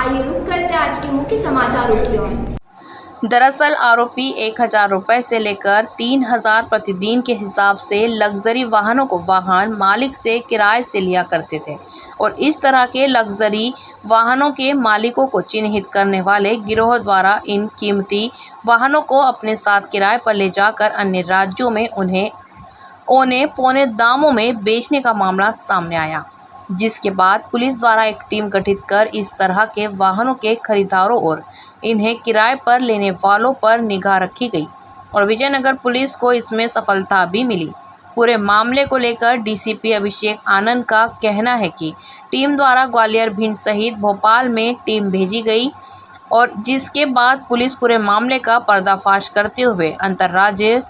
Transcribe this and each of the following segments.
आइए रुक करते हैं आज के मुख्य समाचारों की ओर। दरअसल आरोपी 1000 रुपये से लेकर 3000 प्रतिदिन के हिसाब से लग्जरी वाहनों को वाहन मालिक से किराए से लिया करते थे और इस तरह के लग्जरी वाहनों के मालिकों को चिन्हित करने वाले गिरोह द्वारा इन कीमती वाहनों को अपने साथ किराए पर ले जाकर अन्य राज्यों में उन्हें औने पौने दामों में बेचने का मामला सामने आया, जिसके बाद पुलिस द्वारा एक टीम गठित कर इस तरह के वाहनों के खरीदारों और इन्हें किराए पर लेने वालों पर निगाह रखी गई और विजयनगर पुलिस को इसमें सफलता भी मिली। पूरे मामले को लेकर डीसीपी अभिषेक आनंद का कहना है कि टीम द्वारा ग्वालियर, भिंड सहित भोपाल में टीम भेजी गई और जिसके बाद पुलिस पूरे मामले का पर्दाफाश करते हुए अंतर्राज्यीय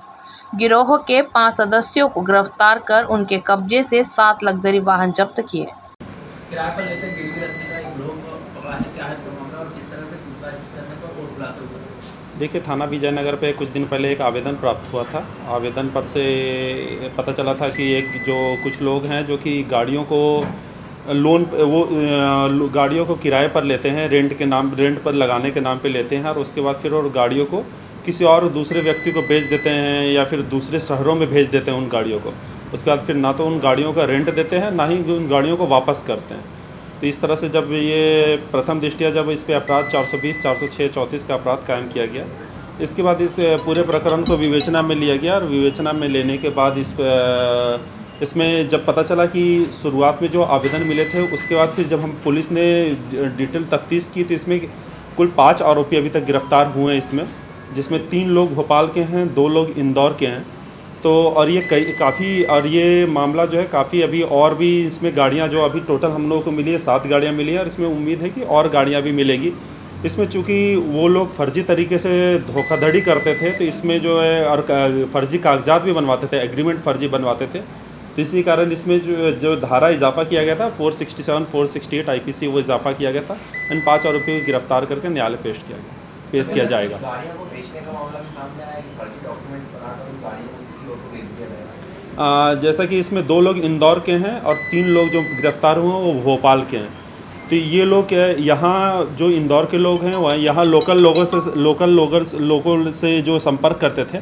गिरोह के 5 सदस्यों को गिरफ्तार कर उनके कब्जे से 7 लग्जरी वाहन जब्त किए। किराए पर लेकर गिरवी रखने का एक लोग पकड़ा है, क्या है मामला और किस तरह से पूछताछ करने पर और खुलासा हुआ? देखिए, थाना विजयनगर पे कुछ दिन पहले एक आवेदन प्राप्त हुआ था। आवेदन पर से पता चला था कि कुछ लोग हैं जो कि गाड़ियों को गाड़ियों को किराए पर लेते हैं, रेंट पर लगाने के नाम पे लेते हैं और उसके बाद फिर और गाड़ियों को किसी और दूसरे व्यक्ति को बेच देते हैं या फिर दूसरे शहरों में भेज देते हैं उन गाड़ियों को। उसके बाद फिर ना तो उन गाड़ियों का रेंट देते हैं, ना ही उन गाड़ियों को वापस करते हैं। तो इस तरह से जब ये प्रथम दृष्टया जब इस पे अपराध 420, 406, 34 का अपराध कायम किया गया, इसके बाद इस पूरे प्रकरण को विवेचना में लिया गया और विवेचना में लेने के बाद इसमें जब पता चला कि शुरुआत में जो आवेदन मिले थे उसके बाद फिर जब हम पुलिस ने डिटेल तफ्तीश की तो इसमें कुल 5 आरोपी अभी तक गिरफ्तार हुए हैं इसमें, जिसमें 3 लोग भोपाल के हैं, 2 लोग इंदौर के हैं। तो और ये मामला जो है काफ़ी अभी और भी इसमें गाड़ियां जो अभी टोटल हम लोगों को मिली है 7 गाड़ियां मिली है और इसमें उम्मीद है कि और गाड़ियां भी मिलेगी। इसमें चूँकि वो लोग फर्जी तरीके से धोखाधड़ी करते थे तो इसमें जो है और फर्जी कागजात भी बनवाते थे, एग्रीमेंट फर्जी बनवाते थे। तो इसी कारण इसमें जो धारा इजाफा किया गया था 467, 468 IPC वो इजाफा किया गया था। इन 5 आरोपियों को गिरफ्तार करके न्यायालय पेश किया जाएगा। गाड़ियों को बेचने का मामला भी सामने आया कि फर्जी डॉक्यूमेंट बनाकर उन गाड़ियों को किसी और को बेच दिया जाएगा। जैसा कि इसमें 2 लोग इंदौर के हैं और 3 लोग जो गिरफ्तार हुए हैं वो भोपाल के हैं। तो ये लोग यहाँ जो इंदौर के लोग हैं वह यहाँ लोकल लोगों से जो संपर्क करते थे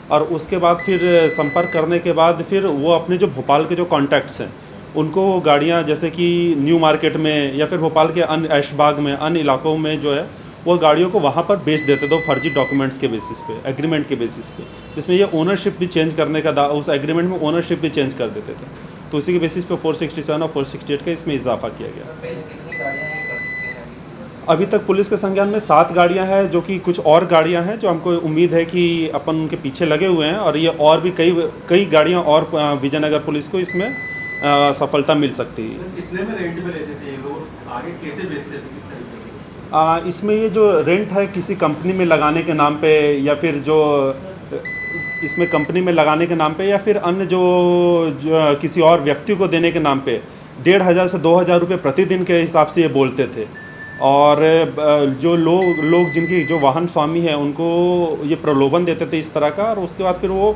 और उसके बाद फिर संपर्क करने के बाद फिर वो अपने जो भोपाल के जो कॉन्टैक्ट्स हैं उनको गाड़ियाँ जैसे कि न्यू मार्केट में या फिर भोपाल के अन्य ऐशबाग में अन्य इलाकों में जो है वो गाड़ियों को वहाँ पर बेच देते थे फर्जी डॉक्यूमेंट्स के बेसिस पे, एग्रीमेंट के बेसिस पे, जिसमें ये ओनरशिप भी चेंज करने का उस एग्रीमेंट में ओनरशिप भी चेंज कर देते थे। तो उसी के बेसिस पे 467 और 468 का इसमें इजाफा किया गया। अभी तक पुलिस के संज्ञान में 7 गाड़ियां हैं, जो कि कुछ और गाड़ियां हैं जो हमको उम्मीद है कि अपन उनके पीछे लगे हुए हैं और ये और भी कई गाड़ियां और विजयनगर पुलिस को इसमें सफलता मिल सकती है। कितने में रेंट पे लेते थे ये लोग, आगे कैसे बेचते थे, किस तरीके से? इसमें ये जो रेंट है किसी कंपनी में लगाने के नाम पे या फिर जो इसमें कंपनी में लगाने के नाम पे या फिर अन्य जो किसी और व्यक्ति को देने के नाम पे 1500 से 2000 रुपये प्रतिदिन के हिसाब से ये बोलते थे। और जो लोग जिनकी जो वाहन स्वामी है उनको ये प्रलोभन देते थे इस तरह का और उसके बाद फिर वो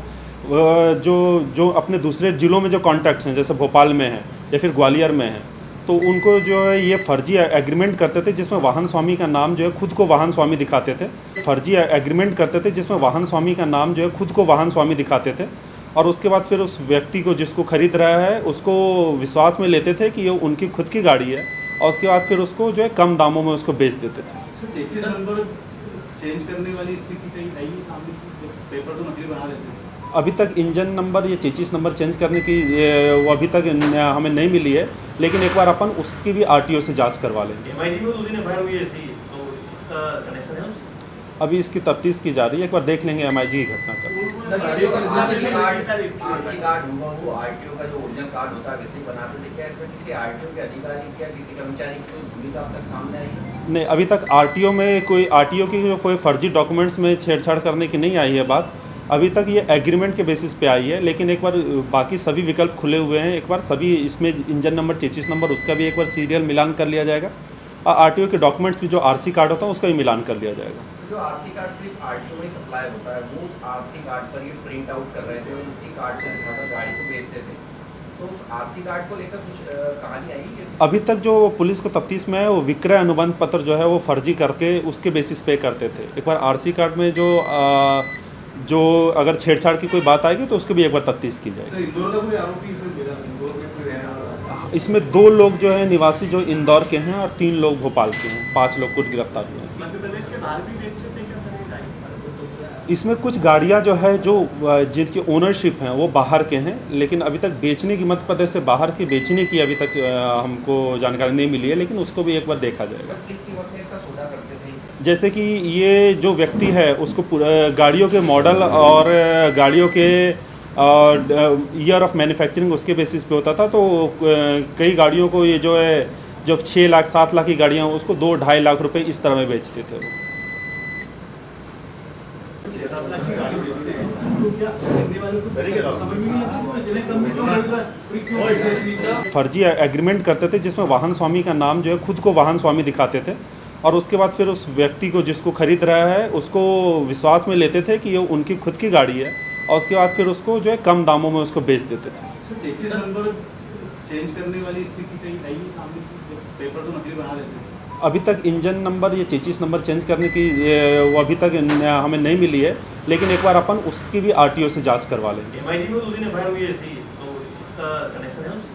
जो अपने दूसरे ज़िलों में जो कॉन्टैक्ट्स हैं जैसे भोपाल में है या फिर ग्वालियर में है तो उनको जो है ये फर्जी एग्रीमेंट करते थे जिसमें वाहन स्वामी का नाम जो है खुद को वाहन स्वामी दिखाते थे। फर्जी एग्रीमेंट करते थे जिसमें वाहन स्वामी का नाम जो है खुद को वाहन स्वामी दिखाते थे और उसके बाद फिर उस व्यक्ति को जिसको खरीद रहा है उसको विश्वास में लेते थे कि ये उनकी खुद की गाड़ी है और उसके बाद फिर उसको जो है कम दामों में उसको बेच देते थे। नंबर चेंज करने वाली स्थिति कहीं आई सामने, पेपर तो नकली बना लेते हैं। अभी तक इंजन नंबर ये चेचिस नंबर चेंज करने की वो अभी तक हमें नहीं मिली है, लेकिन एक बार अपन उसकी भी RTO से जांच करवा लेंगे। अभी इसकी तफ्तीश की जा रही है, एक बार देख लेंगे MIG की घटना का। नहीं, अभी तक RTO में RTO की कोई फर्जी डॉक्यूमेंट्स में छेड़छाड़ करने की नहीं आई है बात। अभी तक ये एग्रीमेंट के बेसिस पे आई है, लेकिन एक बार बाकी सभी विकल्प खुले हुए हैं। एक बार सभी इसमें इंजन नंबर, चेचिस नंबर, उसका भी एक बार सीरियल मिलान कर लिया जाएगा और RTO के डॉक्यूमेंट्स भी जो RC कार्ड होता है उसका भी मिलान कर लिया जाएगा। जो RC कार्ड सिर्फ RTO में सप्लाई होता है, वो RC कार्ड पर ये प्रिंट आउट कर रहे थे और उसी कार्ड को दिखाकर गाड़ी को बेचते थे, तो उस आरसी कार्ड को लेकर कुछ कहानी आई है? अभी तक जो पुलिस को तफ्तीश में है वो विक्रय अनुबंध पत्र जो है वो फर्जी करके उसके बेसिस पे करते थे। एक बार आरसी कार्ड में जो अगर छेड़छाड़ की कोई बात आएगी तो उसकी भी एक बार तफ्तीश की जाएगी। इंदौर का कोई आरोपी इसमें मिला? इंदौर में कोई रहने वाला? इसमें 2 लोग जो है निवासी जो इंदौर के हैं और 3 लोग भोपाल के हैं। 5 लोग कुछ गिरफ्तार हुए हैं। मध्य प्रदेश के बाहर भी बेच सकते हैं क्या सर ये गाड़ी? इसमें कुछ गाड़ियां जो है जो जिनकी ओनरशिप हैं वो बाहर के हैं, लेकिन अभी तक बेचने की मध्य प्रदेश से बाहर की बेचने की अभी तक हमको जानकारी नहीं मिली है, लेकिन उसको भी एक बार देखा जाएगा। किस कीमत में इसका सौदा करते थे? जैसे कि ये जो व्यक्ति है उसको गाड़ियों के मॉडल और गाड़ियों के ईयर ऑफ मैन्युफैक्चरिंग उसके बेसिस पे होता था, तो कई गाड़ियों को ये जो है जो 6 लाख 7 लाख की गाड़ियाँ उसको 2-2.5 लाख रुपए इस तरह में बेचते थे वो। 7 लाख की गाड़ी बेचते हैं तो क्या करने वालों को समझ में नहीं आता वो जिन्हें कम में क्यों फर्जी एग्रीमेंट करते थे जिसमें वाहन स्वामी का नाम जो है खुद को वाहन स्वामी दिखाते थे, और उसके बाद फिर उस व्यक्ति को जिसको खरीद रहा है उसको विश्वास में लेते थे कि ये उनकी खुद की गाड़ी है, और उसके बाद फिर उसको जो है कम दामों में उसको बेच देते थे। 33 नंबर चेंज करने वाली स्थिति कहीं आई है सामने की? पेपर तो नकली बना लेते हैं। अभी तक इंजन नंबर या 33 नंबर चेंज करने की वो अभी तक हमें नहीं मिली है, लेकिन एक बार अपन उसकी भी आरटीओ से जांच करवा लेंगे। MIG में 2 दिन एफआईआर हुई है ऐसी, तो इसका कनेक्शन है उससे?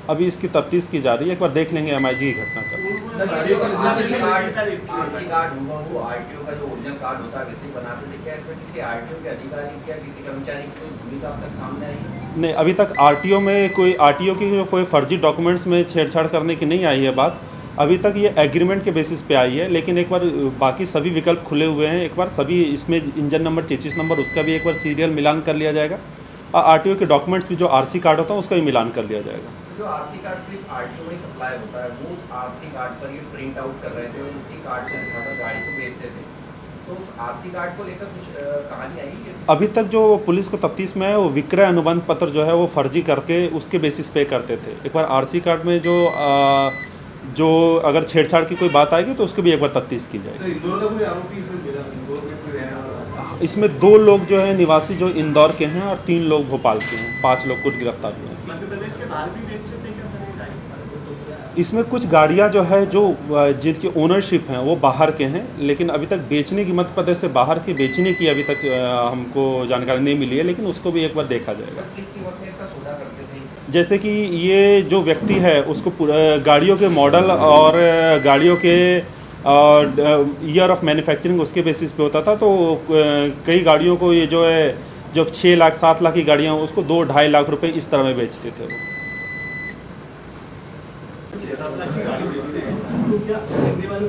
अभी इसकी तफ्तीश की जा रही है, एक बार देख लेंगे MIG की घटना का। गाड़ियों का आरसी कार्ड होगा वो आरटीओ का जो ओरिजिनल कार्ड होता है वैसे ही बनाते थे क्या? इसमें किसी आरटीओ के अधिकारी क्या किसी कर्मचारी की कोई भूमिका अब तक सामने आई है? नहीं, अभी तक आरटीओ की कोई फर्जी डॉक्यूमेंट्स में छेड़छाड़ करने की नहीं आई है बात। अभी तक ये एग्रीमेंट के बेसिस पे आई है, लेकिन एक बार बाकी सभी विकल्प खुले हुए हैं। एक बार सभी इसमें इंजन नंबर 33 नंबर उसका भी एक बार सीरियल मिलान कर लिया जाएगा, और आरटीओ के डॉक्यूमेंट्स भी जो आरसी कार्ड होता है उसका भी मिलान कर लिया जाएगा। जो आरसी कार्ड सिर्फ आरटीओ में सप्लाई होता है, वो आरसी कार्ड पर ये प्रिंट आउट कर रहे थे और उसी कार्ड को दिखाकर गाड़ी को बेचते थे, तो उस आरसी कार्ड को लेकर कुछ कहानी आई है? अभी तक जो पुलिस को तफ्तीश में है वो विक्रय अनुबंध पत्र जो है वो फर्जी करके उसके बेसिस पे करते थे। एक बार आरसी कार्ड में जो अगर छेड़छाड़ की कोई बात आएगी तो उसकी भी एक बार तफ्तीश की जाएगी। इंदौर का कोई आरोपी इसमें मिला? इंदौर में कोई रहने वाला? इसमें 2 लोग जो है निवासी जो इंदौर के हैं और 3 लोग भोपाल के हैं। 5 लोग कुछ गिरफ्तार हुए हैं। मध्य प्रदेश के बाहर भी बेच सकते हैं क्या सर ये गाड़ी? इसमें कुछ गाड़ियां जो है जो जिनकी ओनरशिप हैं वो बाहर के हैं, लेकिन अभी तक बेचने की मध्य प्रदेश से बाहर की बेचने की अभी तक हमको जानकारी नहीं मिली है, लेकिन उसको भी एक बार देखा जाएगा। किस कीमत में इसका सौदा करते थे? जैसे कि ये जो व्यक्ति है उसको गाड़ियों के मॉडल और गाड़ियों के ईयर ऑफ मैन्युफैक्चरिंग उसके बेसिस पे होता था, तो कई गाड़ियों को ये जो है जो 6 लाख 7 लाख की गाड़ियाँ उसको 2-2.5 लाख रुपए इस तरह में बेचते थे वो। 7 लाख की गाड़ी बेचते हैं तो क्या करने वालों